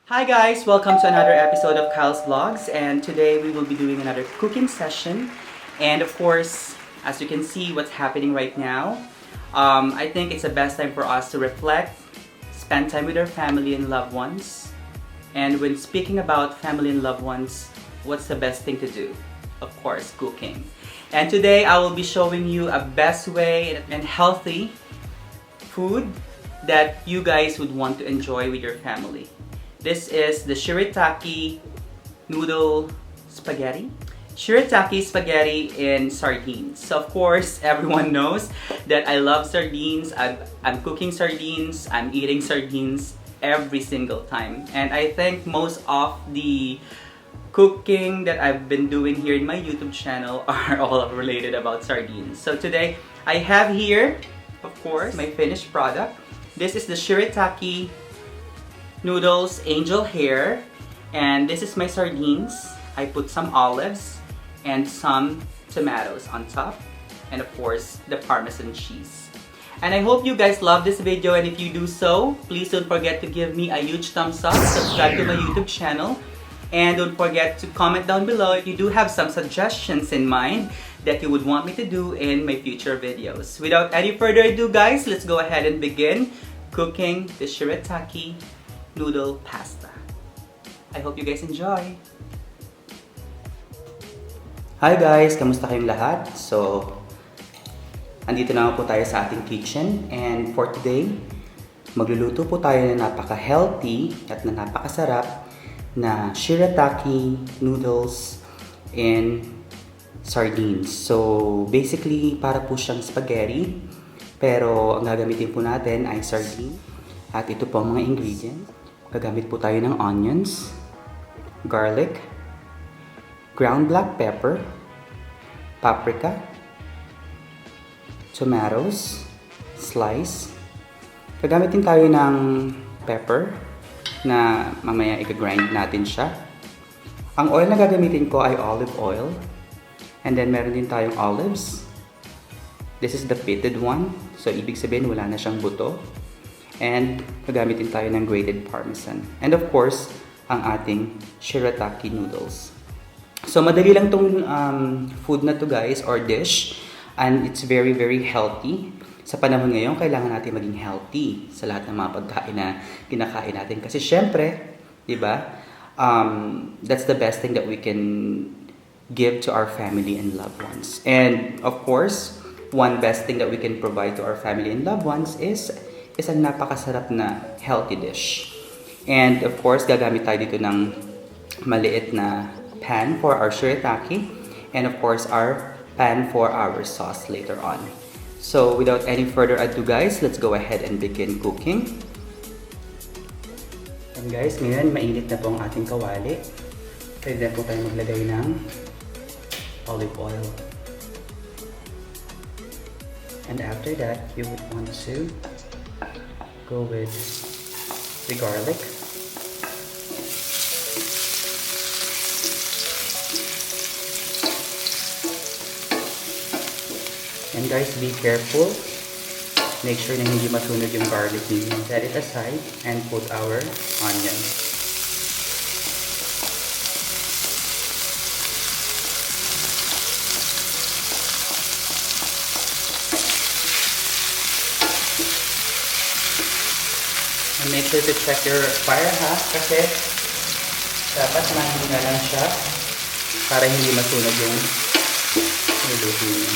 Hi guys! Welcome to another episode of Kyle's Vlogs, and today we will be doing another cooking session. And of course, as you can see what's happening right now, I think it's the best time for us to reflect, spend time with our family and loved ones. And when speaking about family and loved ones, what's the best thing to do? Of course, cooking. And today I will be showing you a best way and healthy food that you guys would want to enjoy with your family. This is the Shirataki noodle spaghetti. Shirataki spaghetti in sardines. So of course, everyone knows that I love sardines. I'm cooking sardines. I'm eating sardines every single time. And I think most of the cooking that I've been doing here in my YouTube channel are all related about sardines. So today, I have here, of course, my finished product. This is the Shirataki noodles angel hair, and this is my sardines. I put some olives and some tomatoes on top, and of course the Parmesan cheese. And I hope you guys love this video, and if you do so, please don't forget to give me a huge thumbs up, subscribe to my YouTube channel, and don't forget to comment down below if you do have some suggestions in mind that you would want me to do in my future videos. Without any further ado guys, let's go ahead and begin cooking the Shirataki noodle pasta. I hope you guys enjoy! Hi guys! Kamusta kayong lahat? So, andito na po tayo sa ating kitchen, and for today, magluluto po tayo na napaka-healthy at na napakasarap na Shirataki noodles and sardines. So, basically, para po siyang spaghetti, pero ang gagamitin po natin ay sardine. At ito po ang mga ingredients. Gagamit po tayo ng onions, garlic, ground black pepper, paprika, tomatoes, slice. Gagamit din tayo ng pepper na mamaya i-grind natin siya. Ang oil na gagamitin ko ay olive oil. And then meron din tayong olives. This is the pitted one. So ibig sabihin wala na siyang buto. And gagamitin tayo ng grated parmesan. And of course, ang ating Shirataki noodles. So madali lang tong food na to guys, or dish. And it's very healthy. Sa panahon ngayon, kailangan natin maging healthy sa lahat ng mga pagkain na kinakain natin. Kasi syempre, di ba, that's the best thing that we can give to our family and loved ones. And of course, one best thing that we can provide to our family and loved ones is isang napakasarap na healthy dish. And of course, gagamit tayo dito ng maliit na pan for our shirataki, and of course, our pan for our sauce later on. So without any further ado guys, let's go ahead and begin cooking. And guys, ngayon mainit na po ang ating kawali. Pwede na po tayo maglagay ng olive oil. And after that, you would want to go with the garlic. And guys, be careful. Make sure na hindi masunog yung garlic ninyo. Set it aside and put our onions. And make sure to check your fire kasi dapat mahina lang siya para hindi masunog yung niluto niyo.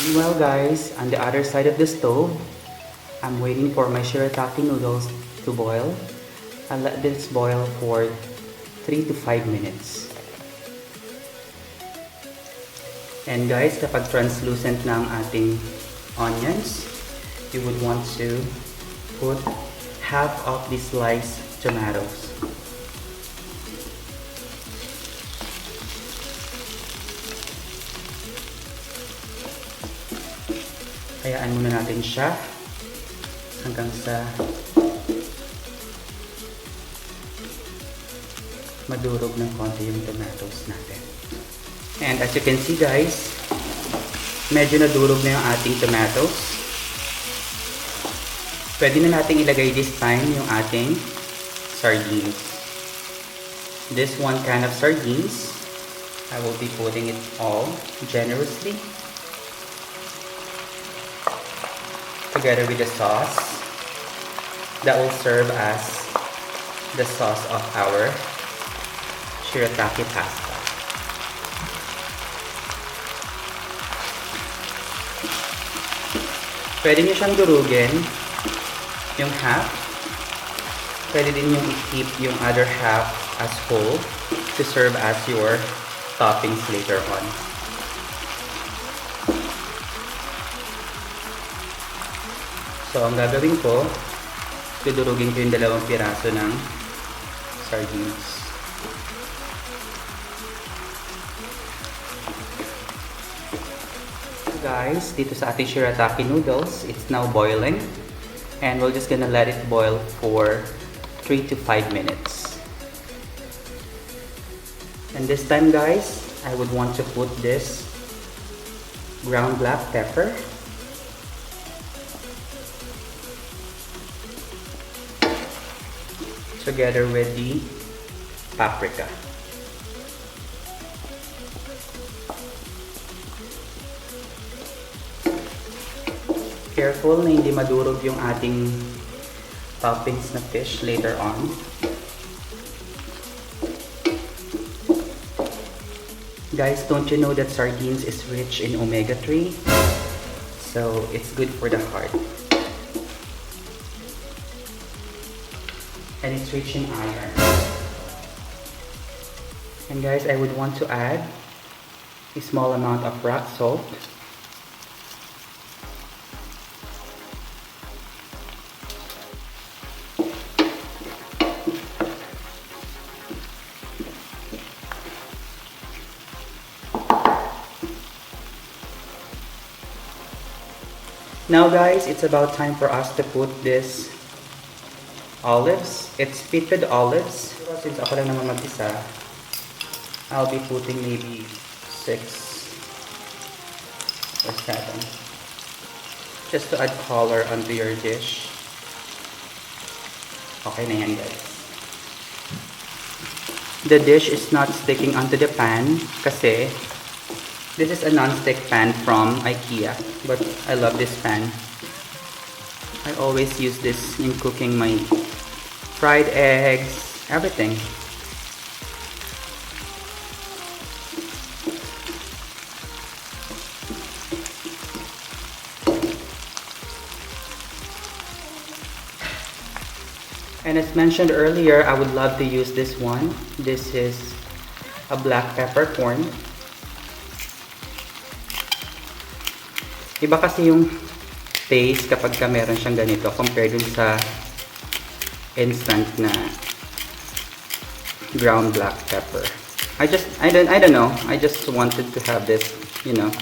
Meanwhile guys, on the other side of the stove, I'm waiting for my Shirataki noodles to boil. I'll let this boil for 3 to 5 minutes. And guys, kapag translucent na ang ating onions, you would want to put half of the sliced tomatoes. Hayaan muna natin siya hanggang sa madurog ng konti yung tomatoes natin. And as you can see guys, medyo nadurog na yung ating tomatoes. Pwede na natin ilagay this time yung ating sardines. This one can of sardines, I will be putting it all generously together with the sauce that will serve as the sauce of our shirataki pasta. Pwede nyo siyang durugin yung half. Pwede din yung i-keep yung other half as whole to serve as your toppings later on. So, ang gagawin ko, dudurugin ko yung 2 piraso ng sardines. Guys, dito sa ating shirataki noodles, it's now boiling. And we're just gonna let it boil for 3 to 5 minutes. And this time, guys, I would want to put this ground black pepper. Together with the paprika. Careful na hindi madurog yung ating toppings na fish later on. Guys, don't you know that sardines is rich in omega-3? So, it's good for the heart. And it's rich in iron. And guys, I would want to add a small amount of rock salt. Now guys, it's about time for us to put this olives. It's pitted olives. Since ako lang naman mag-isa, I'll be putting maybe 6 or 7. Just to add color onto your dish. Okay na yan guys. The dish is not sticking onto the pan kasi this is a non-stick pan from IKEA, but I love this pan. I always use this in cooking my fried eggs, everything. And as mentioned earlier, I would love to use this one. This is a black peppercorn. Iba kasi yung taste kapag ka meron siyang ganito compared dun sa instant na ground black pepper. I don't know. I just wanted to have this, you know.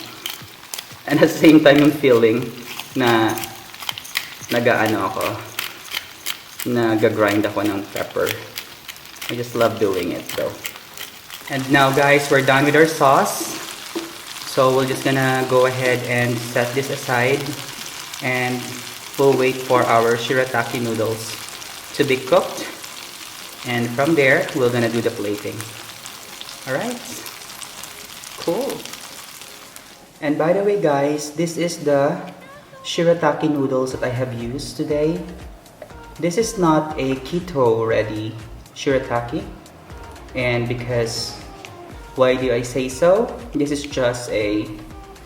And at the same time yung feeling na nag-ano ako, nag-grind ako ng pepper. I just love doing it though. And now guys, we're done with our sauce. So we're just gonna go ahead and set this aside and we'll wait for our shirataki noodles to be cooked. And from there, we're gonna do the plating. Alright? Cool. And by the way guys, this is the shirataki noodles that I have used today. This is not a keto ready shirataki. And because why do I say so? This is just a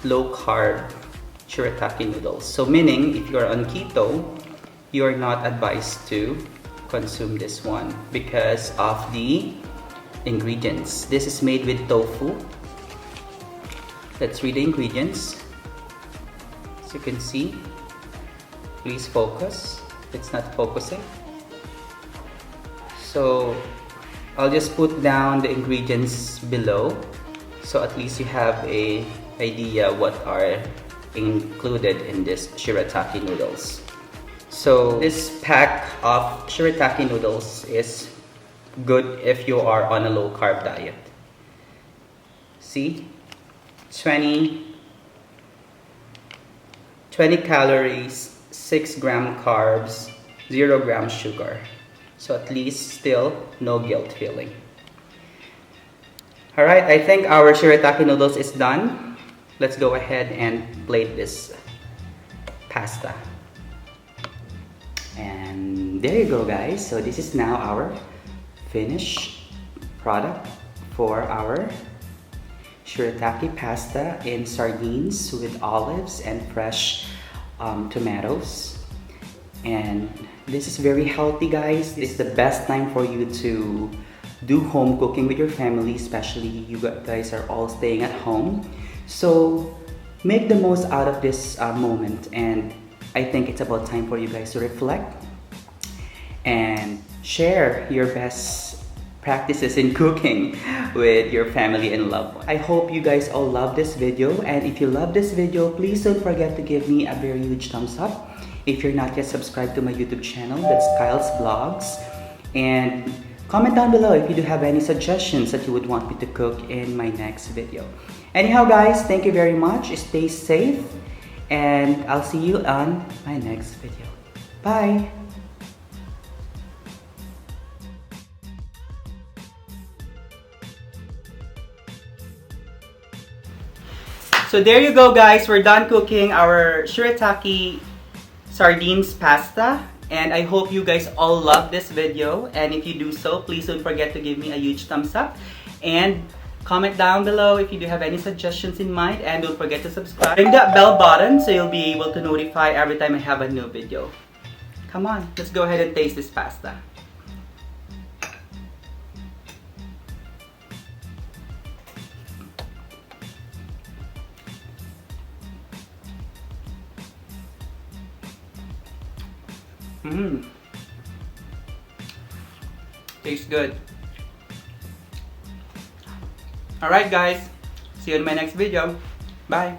low-carb shirataki noodles. So meaning, if you're on keto, you're not advised to consume this one because of the ingredients. This is made with tofu. Let's read the ingredients. As you can see, please focus. It's not focusing. So I'll just put down the ingredients below so at least you have a idea what are included in this shirataki noodles. So this pack of shirataki noodles is good if you are on a low carb diet. See? 20 calories, 6 gram carbs, 0 gram sugar. So at least still no guilt feeling. Alright, I think our shirataki noodles is done. Let's go ahead and plate this pasta. And there you go, guys. So this is now our finished product for our shirataki pasta in sardines with olives and fresh tomatoes. And this is very healthy, guys. This is the best time for you to do home cooking with your family, especially you guys are all staying at home. So make the most out of this moment, and I think it's about time for you guys to reflect and share your best practices in cooking with your family and loved ones. I hope you guys all love this video, and if you love this video, please don't forget to give me a very huge thumbs up. If you're not yet subscribed to my YouTube channel, that's Kyle's Vlogs, and comment down below if you do have any suggestions that you would want me to cook in my next video. Anyhow, guys, thank you very much. Stay safe, and I'll see you on my next video. Bye! So there you go, guys. We're done cooking our shirataki sardines pasta, and I hope you guys all love this video, and if you do so, please don't forget to give me a huge thumbs up and comment down below if you do have any suggestions in mind, and don't forget to subscribe. Ring that bell button so you'll be able to notify every time I have a new video. Come on, let's go ahead and taste this pasta. Tastes good. Alright, guys, see you in my next video. Bye.